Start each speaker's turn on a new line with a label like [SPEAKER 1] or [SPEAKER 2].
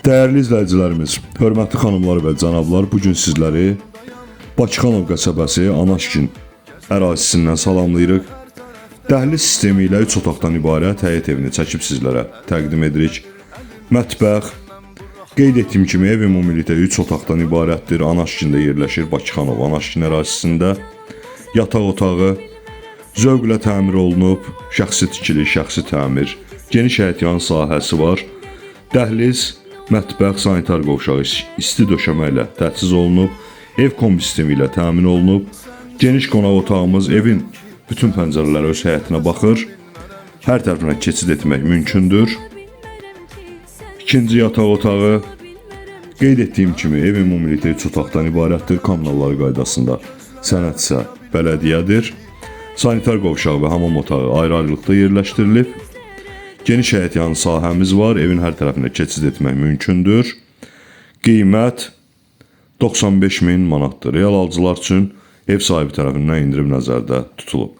[SPEAKER 1] Değerli izləyicilərimiz, hörmətli xanımlar və cənablar, bugün sizləri Bakıxanov qəsəbəsi Anaşkin ərazisindən salamlayırıq. Dəhliz sistemi ilə 3 otaqdan ibarət həyət evini çəkib sizlərə təqdim edirik. Mətbəx, qeyd etdiyim kimi ev ümumilikdə 3 otaqdan ibarətdir. Anaşkində yerləşir, Bakıxanov Anaşkin ərazisində. Yataq otağı zövqlə təmir olunub, şəxsi tikili, şəxsi təmir, geniş həyətyan sahəsi var. Dəhliz, mətbəx, sanitar qovşağı isti döşəmə ilə təchiz olunub, ev kombi sistemi ilə təmin olunub. Geniş qonaq otağımız evin bütün pəncərələri öz həyətinə baxır. Hər tərəfinə keçid etmək mümkündür. İkinci yataq otağı, qeyd etdiyim kimi ev ümumilikdə 3 otaqdan ibarətdir. Kommunalları qaydasında sənəd isə bələdiyyədir. Sanitar qovşağı və hamam otağı ayrı-ayrılıqda yerləşdirilib. Geniş həyətyan sahəmiz var, evin hər tərəfinə keçid etmək mümkündür. Qiymət 95.000 manatdır. Real alıcılar üçün ev sahibi tərəfindən endirim nəzərdə tutulub.